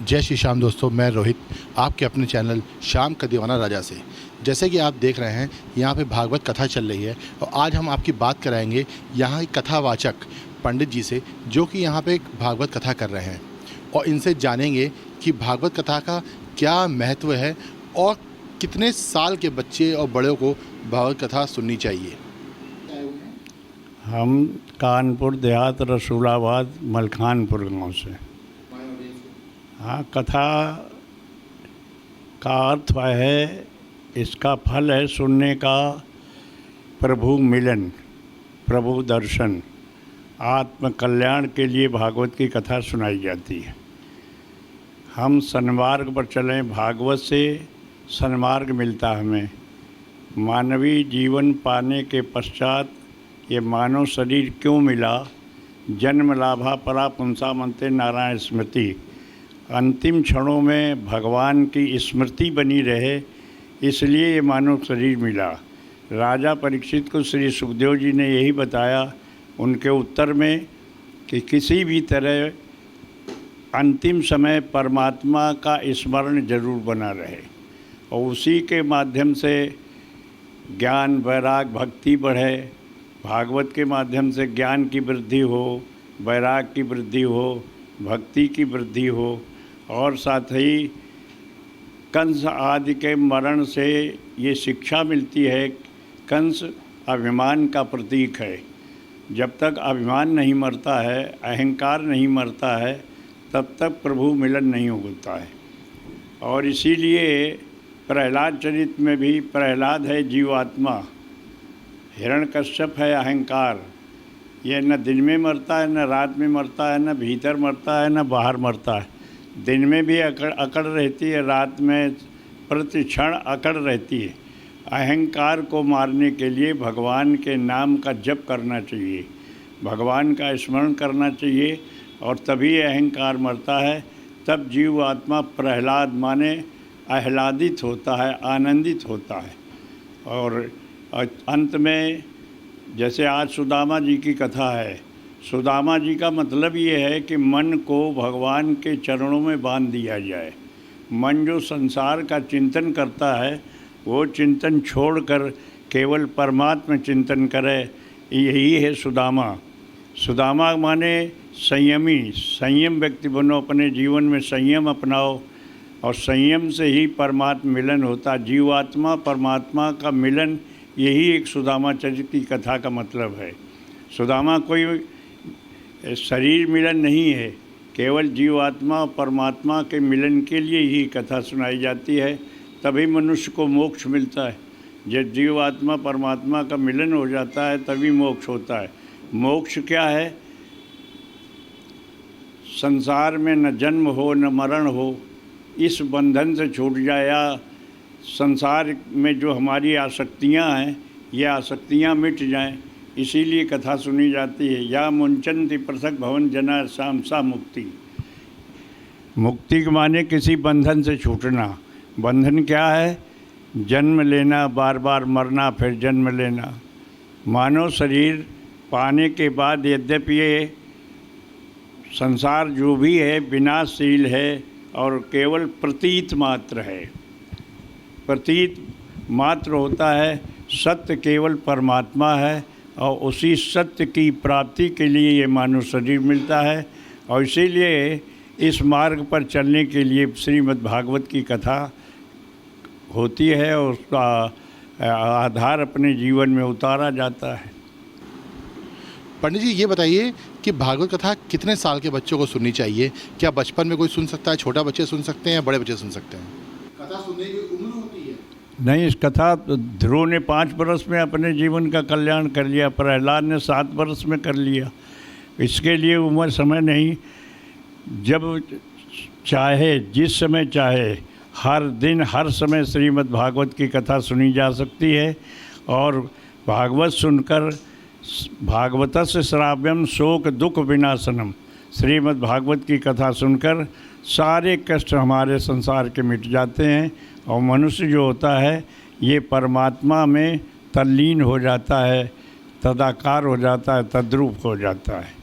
जय श्री श्याम दोस्तों, मैं रोहित आपके अपने चैनल शाम का दीवाना राजा से। जैसे कि आप देख रहे हैं यहाँ पे भागवत कथा चल रही है और आज हम आपकी बात कराएंगे यहाँ की कथावाचक पंडित जी से, जो कि यहाँ पे एक भागवत कथा कर रहे हैं, और इनसे जानेंगे कि भागवत कथा का क्या महत्व है और कितने साल के बच्चे और बड़ों को भागवत कथा सुननी चाहिए। हम कानपुर देहात रसूलाबाद मलखानपुर गांव से। हाँ, कथा का अर्थ है, इसका फल है सुनने का प्रभु मिलन, प्रभु दर्शन। आत्म कल्याण के लिए भागवत की कथा सुनाई जाती है। हम सन्मार्ग पर चलें, भागवत से सन्मार्ग मिलता हमें। मानवीय जीवन पाने के पश्चात ये मानव शरीर क्यों मिला, जन्म लाभा परा पुंसा मनते नारायण स्मृति। अंतिम क्षणों में भगवान की स्मृति बनी रहे, इसलिए ये मानव शरीर मिला। राजा परीक्षित को श्री सुखदेव जी ने यही बताया उनके उत्तर में कि किसी भी तरह अंतिम समय परमात्मा का स्मरण जरूर बना रहे और उसी के माध्यम से ज्ञान वैराग भक्ति बढ़े। भागवत के माध्यम से ज्ञान की वृद्धि हो, वैराग की वृद्धि हो, भक्ति की वृद्धि हो, और साथ ही कंस आदि के मरण से ये शिक्षा मिलती है। कंस अभिमान का प्रतीक है। जब तक अभिमान नहीं मरता है, अहंकार नहीं मरता है, तब तक प्रभु मिलन नहीं होता है। और इसीलिए प्रहलाद चरित में भी प्रहलाद है जीवात्मा, हिरण्यकश्यप है अहंकार। ये न दिन में मरता है, न रात में मरता है, न भीतर मरता है, न बाहर मरता है। दिन में भी अकड़ रहती है, रात में प्रति क्षण अकड़ रहती है। अहंकार को मारने के लिए भगवान के नाम का जप करना चाहिए, भगवान का स्मरण करना चाहिए, और तभी अहंकार मरता है। तब जीव आत्मा प्रहलाद माने आह्लादित होता है, आनंदित होता है। और अंत में जैसे आज सुदामा जी की कथा है, सुदामा जी का मतलब ये है कि मन को भगवान के चरणों में बांध दिया जाए। मन जो संसार का चिंतन करता है, वो चिंतन छोड़कर केवल परमात्मा चिंतन करे, यही है सुदामा। सुदामा माने संयमी, संयम व्यक्ति बनो, अपने जीवन में संयम अपनाओ, और संयम से ही परमात्मा मिलन होता। जीवात्मा परमात्मा का मिलन, यही एक सुदामा चरित्र की कथा का मतलब है। सुदामा कोई शरीर मिलन नहीं है, केवल जीवात्मा और परमात्मा के मिलन के लिए ही कथा सुनाई जाती है। तभी मनुष्य को मोक्ष मिलता है। जब जीवात्मा परमात्मा का मिलन हो जाता है तभी मोक्ष होता है। मोक्ष क्या है? संसार में न जन्म हो न मरण हो, इस बंधन से छूट जाए, या संसार में जो हमारी आसक्तियां हैं, ये आसक्तियां मिट जाएं, इसीलिए कथा सुनी जाती है। या मुंचन्ति पृथक भवन जना शाम सा मुक्ति। मुक्ति के माने किसी बंधन से छूटना। बंधन क्या है? जन्म लेना, बार बार मरना, फिर जन्म लेना। मानव शरीर पाने के बाद यद्यपि ये संसार जो भी है विनाशशील है और केवल प्रतीत मात्र है, प्रतीत मात्र होता है। सत्य केवल परमात्मा है, और उसी सत्य की प्राप्ति के लिए ये मानव शरीर मिलता है। और इसीलिए इस मार्ग पर चलने के लिए श्रीमद् भागवत की कथा होती है और उसका आधार अपने जीवन में उतारा जाता है। पंडित जी, ये बताइए कि भागवत कथा कितने साल के बच्चों को सुननी चाहिए? क्या बचपन में कोई सुन सकता है, छोटा बच्चे सुन सकते हैं या बड़े बच्चे सुन सकते हैं? कथा सुनने की उम्र होती है? नहीं, इस कथा ध्रुव ने 5 वर्ष में अपने जीवन का कल्याण कर लिया, प्रहलाद ने 7 वर्ष में कर लिया। इसके लिए उम्र समय नहीं, जब चाहे, जिस समय चाहे, हर दिन हर समय श्रीमद् भागवत की कथा सुनी जा सकती है। और भागवत सुनकर भागवतस्य श्राव्यम शोक दुख विनाशनम, श्रीमद् भागवत की कथा सुनकर सारे कष्ट हमारे संसार के मिट जाते हैं, और मनुष्य जो होता है ये परमात्मा में तल्लीन हो जाता है, तदाकार हो जाता है, तद्रूप हो जाता है।